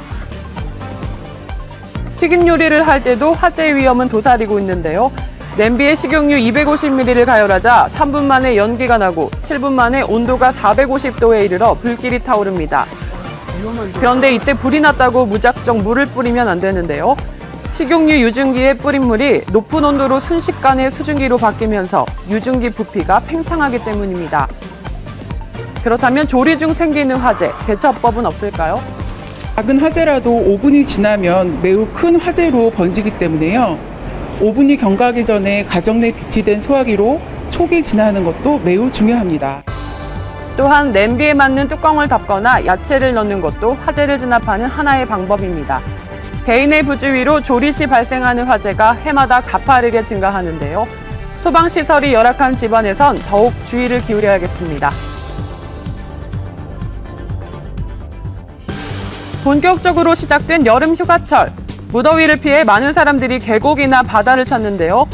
튀김 요리를 할 때도 화재의 위험은 도사리고 있는데요. 냄비에 식용유 250ml를 가열하자 3분 만에 연기가 나고 7분 만에 온도가 450도에 이르러 불길이 타오릅니다. 그런데 이때 불이 났다고 무작정 물을 뿌리면 안 되는데요. 식용유 유증기에 뿌린 물이 높은 온도로 순식간에 수증기로 바뀌면서 유증기 부피가 팽창하기 때문입니다. 그렇다면 조리 중 생기는 화재, 대처법은 없을까요? 작은 화재라도 5분이 지나면 매우 큰 화재로 번지기 때문에요. 5분이 경과하기 전에 가정 내 비치된 소화기로 촉이 진화하는 것도 매우 중요합니다. 또한 냄비에 맞는 뚜껑을 덮거나 야채를 넣는 것도 화재를 진압하는 하나의 방법입니다. 개인의 부주의로 조리 시 발생하는 화재가 해마다 가파르게 증가하는데요. 소방시설이 열악한 집안에선 더욱 주의를 기울여야겠습니다. 본격적으로 시작된 여름 휴가철. 무더위를 피해 많은 사람들이 계곡이나 바다를 찾는데요.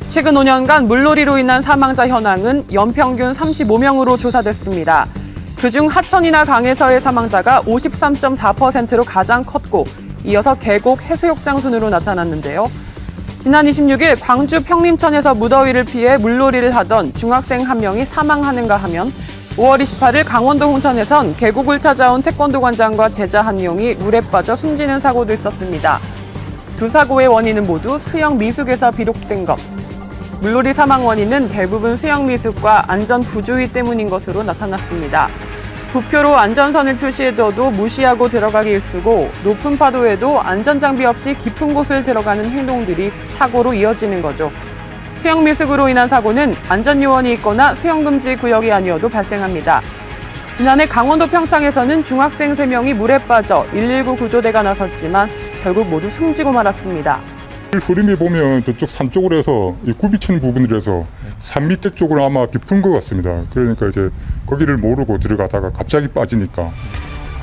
최근 5년간 물놀이로 인한 사망자 현황은 연평균 35명으로 조사됐습니다. 그중 하천이나 강에서의 사망자가 53.4%로 가장 컸고 이어서 계곡, 해수욕장 순으로 나타났는데요. 지난 26일 광주 평림천에서 무더위를 피해 물놀이를 하던 중학생 한 명이 사망하는가 하면 5월 28일 강원도 홍천에선 계곡을 찾아온 태권도 관장과 제자 한 명이 물에 빠져 숨지는 사고도 있었습니다. 두 사고의 원인은 모두 수영 미숙에서 비록된 것. 물놀이 사망 원인은 대부분 수영 미숙과 안전 부주의 때문인 것으로 나타났습니다. 부표로 안전선을 표시해둬도 무시하고 들어가기 일쑤고 높은 파도에도 안전장비 없이 깊은 곳을 들어가는 행동들이 사고로 이어지는 거죠. 수영 미숙으로 인한 사고는 안전요원이 있거나 수영금지 구역이 아니어도 발생합니다. 지난해 강원도 평창에서는 중학생 3명이 물에 빠져 119 구조대가 나섰지만 결국 모두 숨지고 말았습니다. 흐름이 보면 저쪽 산 쪽으로 해서 이 굽이친 부분이라서 산 밑에 쪽으로 아마 깊은 것 같습니다. 그러니까 이제 거기를 모르고 들어가다가 갑자기 빠지니까.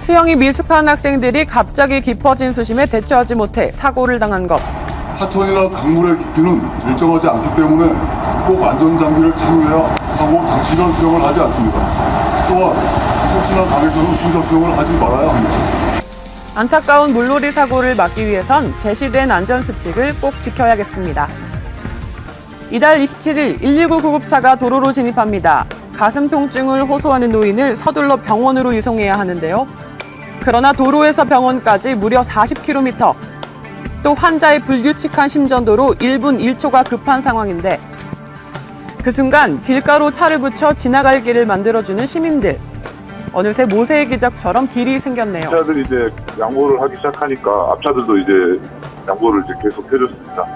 수영이 미숙한 학생들이 갑자기 깊어진 수심에 대처하지 못해 사고를 당한 것. 하천이나 강물의 깊이는 일정하지 않기 때문에 꼭 안전장비를 착용해야 하고 장시간 수영을 하지 않습니다. 또한 혹시나 강에서는 혼자 수영을 하지 말아야 합니다. 안타까운 물놀이 사고를 막기 위해선 제시된 안전수칙을 꼭 지켜야겠습니다. 이달 27일 119 구급차가 도로로 진입합니다. 가슴 통증을 호소하는 노인을 서둘러 병원으로 이송해야 하는데요. 그러나 도로에서 병원까지 무려 40km. 또 환자의 불규칙한 심전도로 1분 1초가 급한 상황인데 그 순간 길가로 차를 붙여 지나갈 길을 만들어주는 시민들. 어느새 모세의 기적처럼 길이 생겼네요. 앞차들이 이제 양보를 하기 시작하니까 앞차들도 이제 양보를 이제 계속 해줬습니다.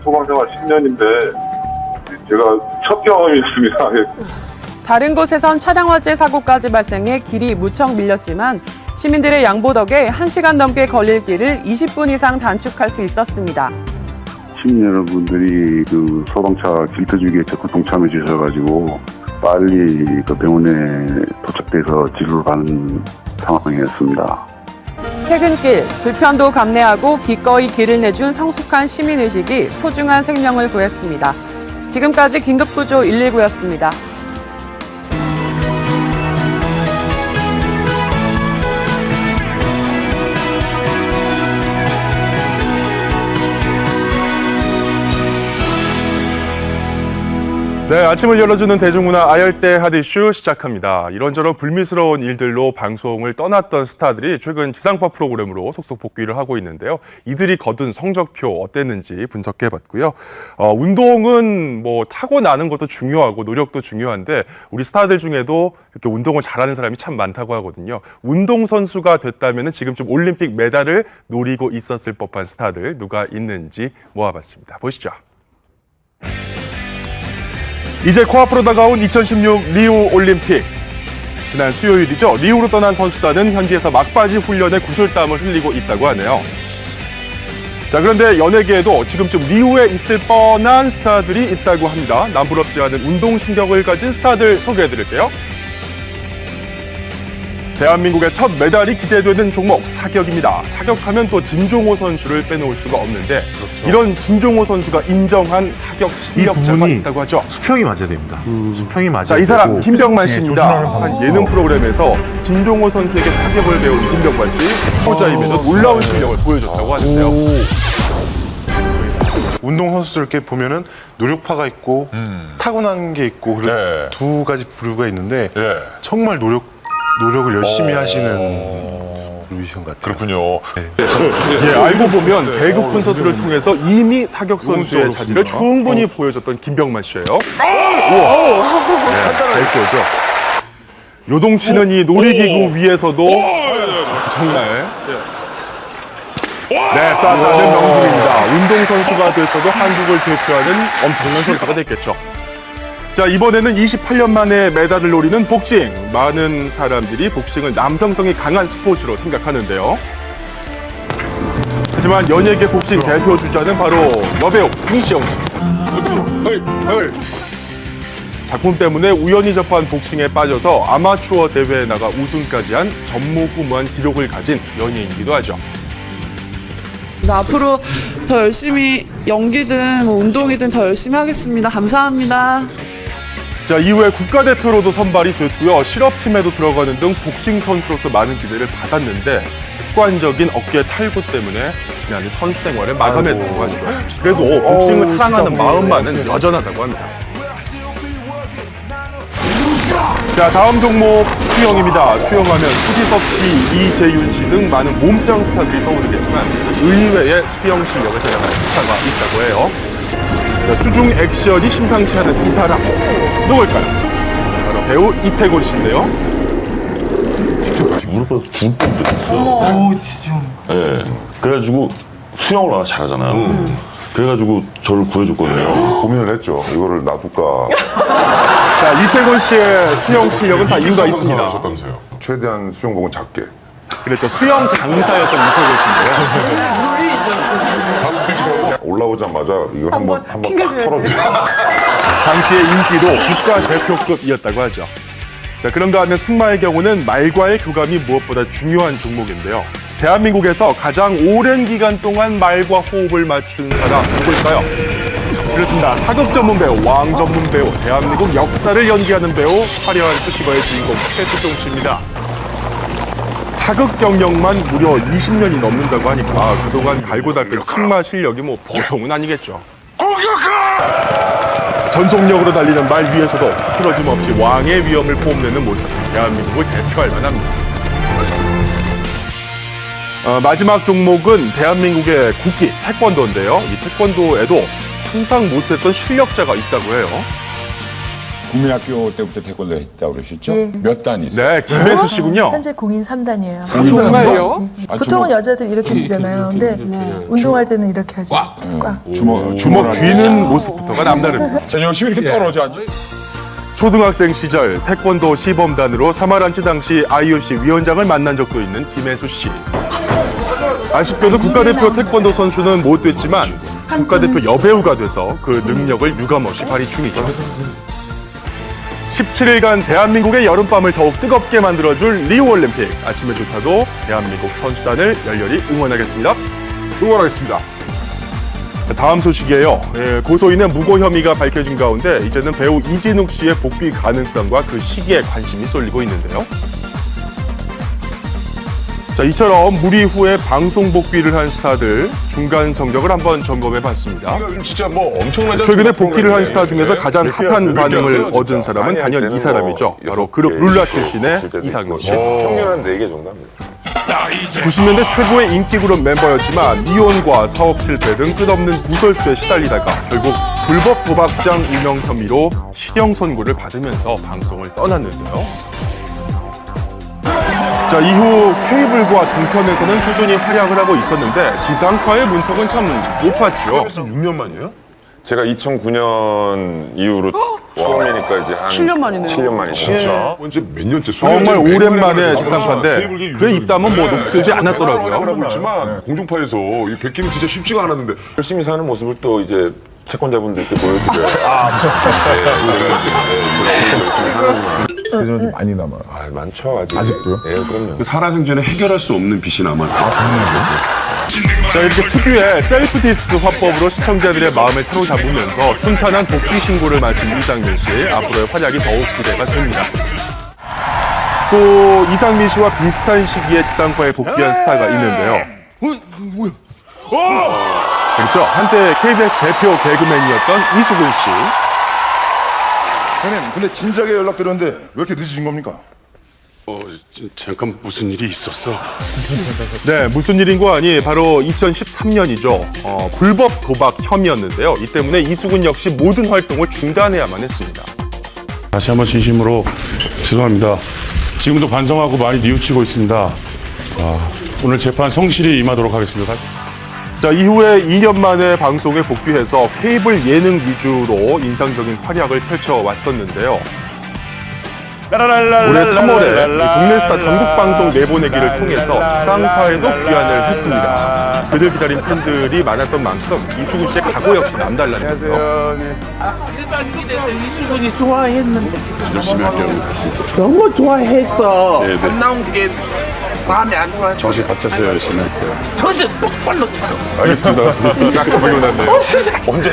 소방생활 10년인데 제가 첫 경험이었습니다. 다른 곳에선 차량 화재 사고까지 발생해 길이 무척 밀렸지만 시민들의 양보 덕에 1시간 넘게 걸릴 길을 20분 이상 단축할 수 있었습니다. 시민 여러분들이 그 소방차 길터주기에 적극 동참해 주셔가지고 빨리 그 병원에 도착돼서 진료를 받는 상황이었습니다. 퇴근길, 불편도 감내하고 기꺼이 길을 내준 성숙한 시민의식이 소중한 생명을 구했습니다. 지금까지 긴급구조 119였습니다. 네, 아침을 열어주는 대중문화 아열대 핫이슈 시작합니다. 이런저런 불미스러운 일들로 방송을 떠났던 스타들이 최근 지상파 프로그램으로 속속 복귀를 하고 있는데요. 이들이 거둔 성적표 어땠는지 분석해봤고요. 운동은 뭐 타고나는 것도 중요하고 노력도 중요한데 우리 스타들 중에도 이렇게 운동을 잘하는 사람이 참 많다고 하거든요. 운동선수가 됐다면 지금쯤 올림픽 메달을 노리고 있었을 법한 스타들 누가 있는지 모아봤습니다. 보시죠. 이제 코앞으로 다가온 2016 리우 올림픽. 지난 수요일이죠. 리우로 떠난 선수단은 현지에서 막바지 훈련에 구슬땀을 흘리고 있다고 하네요. 자, 그런데 연예계에도 지금쯤 리우에 있을 뻔한 스타들이 있다고 합니다. 남부럽지 않은 운동신경을 가진 스타들 소개해드릴게요. 대한민국의 첫 메달이 기대되는 종목 사격입니다. 사격하면 또 진종호 선수를 빼놓을 수가 없는데 그렇죠. 이런 진종호 선수가 인정한 사격 실력자가 있다고 하죠. 수평이 맞아야 됩니다. 수평이 맞아야 자, 이 사람 김병만 씨입니다. 한 예능 프로그램에서 진종호 선수에게 사격을 배운 김병만 씨. 초보자임에도 놀라운 실력을 보여줬다고 하는데요. 운동선수들께 보면은 노력파가 있고 타고난 게 있고 그리고 두 가지 부류가 있는데 정말 노력을 열심히 하시는 부류이신 것 같아요. 그렇군요. 예, 알고 보면 배구 콘서트를 통해서 이미 사격 선수의 자질을 충분히 보여줬던 김병만 씨예요. 우와, 잘 쏘죠. 요동치는 이 놀이기구 위에서도 정말 쐈다는 명중입니다. 운동선수가 됐어도 한국을 대표하는 엄청난 선수가 됐겠죠. 자, 이번에는 28년 만에 메달을 노리는 복싱. 많은 사람들이 복싱을 남성성이 강한 스포츠로 생각하는데요. 하지만 연예계 복싱 대표 주자는 바로 여배우 이시영 씨입니다. 작품 때문에 우연히 접한 복싱에 빠져서 아마추어 대회에 나가 우승까지 한 전무후무한 기록을 가진 연예인이기도 하죠. 앞으로 더 열심히 연기든 뭐 운동이든 더 열심히 하겠습니다. 감사합니다. 자, 이후에 국가대표로도 선발이 됐고요. 실업팀에도 들어가는 등 복싱 선수로서 많은 기대를 받았는데 습관적인 어깨 탈구 때문에 지난해 선수 생활을 마감했다고 하죠. 그래도 복싱을 사랑하는 마음만은 여전하다고 합니다. 자, 다음 종목 수영입니다. 수영하면 수지섭 씨, 이재윤 씨 등 많은 몸짱 스타들이 떠오르겠지만 의외의 수영 실력을 자랑하는 스타가 있다고 해요. 자, 수중 액션이 심상치 않은 이 사람 누굴까요? 바로 배우 이태곤 씨인데요. 직접 무릎에서 죽을 뻔도 했어요. 진짜. 네. 그래가지고 수영을 워낙 잘하잖아요. 그래가지고 저를 구해줬거든요. 고민을 했죠. 이거를 놔둘까. 자, 이태곤 씨의 수영 실력은 다 이유가 있습니다. 최대한 수영복은 작게. 그렇죠. 수영 강사였던 이태곤 씨인데요. 올라오자마자 이걸 한번 탁 털어주고. 당시의 인기도 국가대표급이었다고 하죠. 자, 그런가 하면 승마의 경우는 말과의 교감이 무엇보다 중요한 종목인데요. 대한민국에서 가장 오랜 기간 동안 말과 호흡을 맞춘 사람 누굴까요? 그렇습니다. 사극 전문 배우, 왕 전문 배우, 대한민국 역사를 연기하는 배우, 화려한 수식어의 주인공 최수종 씨입니다. 사극 경력만 무려 20년이 넘는다고 하니까 그동안 갈고 닦은 승마 실력이 뭐 보통은 아니겠죠. 전속력으로 달리는 말 위에서도 틀어짐 없이 왕의 위엄을 뽐내는 모습, 대한민국을 대표할 만합니다. 마지막 종목은 대한민국의 국기 태권도인데요. 이 태권도에도 상상 못했던 실력자가 있다고 해요. 국민학교 때부터 태권도 했다고 그러셨죠? 네. 몇 단 있어요? 네, 김혜수 씨군요. 현재 공인 3단이에요. 정말요? 보통은 여자들 이렇게 주잖아요. 근데 운동할 때는 이렇게 하죠. 꽉. 주먹 쥐는 모습부터가 남다릅니다. 자, 열심히 이렇게 떨어져 앉아. 초등학생 시절 태권도 시범단으로 사마란치 당시 IOC 위원장을 만난 적도 있는 김혜수 씨. 아쉽게도 국가대표 태권도 선수는 못 됐지만 국가대표 여배우가 돼서 그 능력을 유감없이 발휘 중이죠. 17일간 대한민국의 여름밤을 더욱 뜨겁게 만들어줄 리우올림픽. 아침에 좋다도 대한민국 선수단을 열렬히 응원하겠습니다. 응원하겠습니다. 다음 소식이에요. 고소인의 무고 혐의가 밝혀진 가운데 이제는 배우 이진욱 씨의 복귀 가능성과 그 시기에 관심이 쏠리고 있는데요. 자, 이처럼 무리 후에 방송 복귀를 한 스타들 중간 성적을 한번 점검해봤습니다. 진짜 뭐 엄청나게 최근에 복귀를 한 스타 중에서 가장 핫한 반응을 얻은 사람은 단연 이 사람이죠. 바로 그룹 룰라 출신의 이상민 씨. 평균 한 4개 정도 합니다. 90년대 최고의 인기 그룹 멤버였지만 이혼과 사업 실패 등 끝없는 구설수에 시달리다가 결국 불법 도박장 운영 혐의로 실형 선고를 받으면서 방송을 떠났는데요. 자, 이후 케이블과 종편에서는 꾸준히 활약을 하고 있었는데 지상파의 문턱은 참 높았죠. 6년 만이에요? 제가 2009년 이후로 처음이니까 이제 한 7년 만이네요. 7년 만이죠. 진짜? 이제 몇 년째 정말 오랜만에 지상파인데 그의 입담은 뭐 녹슬지 않았더라고요. 하고 있지만 공중파에서 이 뵙기는 진짜 쉽지가 않았는데 열심히 사는 모습을 또 이제 채권자분들께 보여드려요. 그래서 좀 많이 남아요. 아, 많죠. 아직도요? 네, 그럼요. 살아생전에 해결할 수 없는 빚이 남아요. 자, 이렇게 특유의 셀프 디스 화법으로 시청자들의 마음을 사로잡으면서 순탄한 복귀 신고를 마친 이상민 씨, 앞으로의 활약이 더욱 기대가 됩니다. 또 이상민 씨와 비슷한 시기에 지상파에 복귀한 스타가 있는데요. 뭐야? 그렇죠. 한때 KBS 대표 개그맨이었던 이수근 씨. 형님, 근데 진작에 연락드렸는데 왜 이렇게 늦으신 겁니까? 잠깐 무슨 일이 있었어? 네, 무슨 일인고 하니 바로 2013년이죠. 불법 도박 혐의였는데요. 이 때문에 이수근 역시 모든 활동을 중단해야만 했습니다. 다시 한번 진심으로 죄송합니다. 지금도 반성하고 많이 뉘우치고 있습니다. 오늘 재판 성실히 임하도록 하겠습니다. 자, 이후에 2년 만에 방송에 복귀해서 케이블 예능 위주로 인상적인 활약을 펼쳐왔었는데요. 올해 3월에 동네 스타 전국방송 내보내기를 통해서 지상파에도 귀환을 했습니다. 그들 기다린 팬들이 많았던 만큼 이수근 씨의 각오 역시 남달랐는데요. 이수근이 좋아했는데 열심히 할게요. 너무 좋아했어. 네, 네. 안 나온 게 마음에 안 좋아서. 정신 바쳐서 열심히 할게요. 정신 똑바로 차려. 알겠습니다.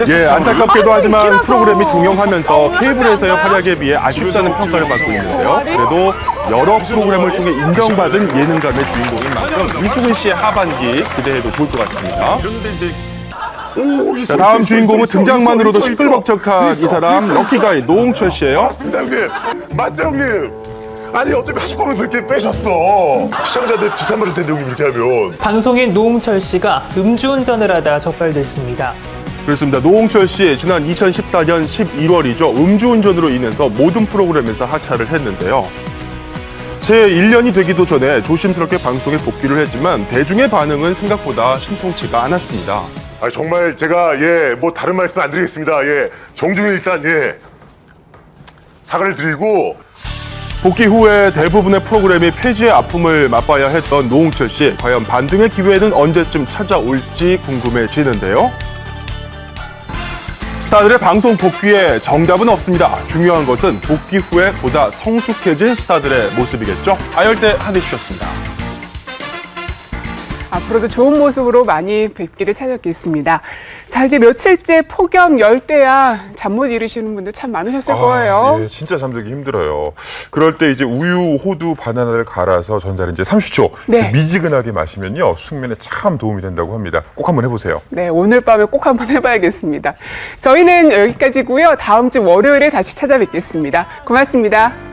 예, 안타깝게도 하지만 프로그램이 종영하면서 케이블에서의 활약에 비해 아쉽다는 평가를 받고 있는데요. 그래도 여러 프로그램을 통해 인정받은 예능감의 주인공인 만큼 이수근 씨의 하반기 기대해도 좋을 것 같습니다. 자, 다음 주인공은 등장만으로도 시끌벅적한 이 사람 럭키가이 노홍철 씨예요. 형님, 맞죠 형님? 아니 어차피 하실 거면서 이렇게 빼셨어. 시청자들 지탄 받을 텐데 형님 이렇게 하면. 방송인 노홍철 씨가 음주운전을 하다 적발됐습니다. 그렇습니다. 노홍철 씨 지난 2014년 11월이죠. 음주운전으로 인해서 모든 프로그램에서 하차를 했는데요. 제 1년이 되기도 전에 조심스럽게 방송에 복귀를 했지만 대중의 반응은 생각보다 신통치가 않았습니다. 아 정말 제가 뭐 다른 말씀 안 드리겠습니다. 정중히 일단 사과를 드리고. 복귀 후에 대부분의 프로그램이 폐지의 아픔을 맛봐야 했던 노홍철 씨, 과연 반등의 기회는 언제쯤 찾아올지 궁금해지는데요. 스타들의 방송 복귀에 정답은 없습니다. 중요한 것은 복귀 후에 보다 성숙해진 스타들의 모습이겠죠. 아열대 한혜주였습니다. 앞으로도 좋은 모습으로 많이 뵙기를 찾았겠습니다. 자, 이제 며칠째 폭염 열대야 잠 못 이루시는 분들 참 많으셨을 거예요. 예, 진짜 잠들기 힘들어요. 그럴 때 이제 우유, 호두, 바나나를 갈아서 전자레인지에 30초 네. 미지근하게 마시면요 숙면에 참 도움이 된다고 합니다. 꼭 한번 해보세요. 네, 오늘 밤에 꼭 한번 해봐야겠습니다. 저희는 여기까지고요. 다음 주 월요일에 다시 찾아뵙겠습니다. 고맙습니다.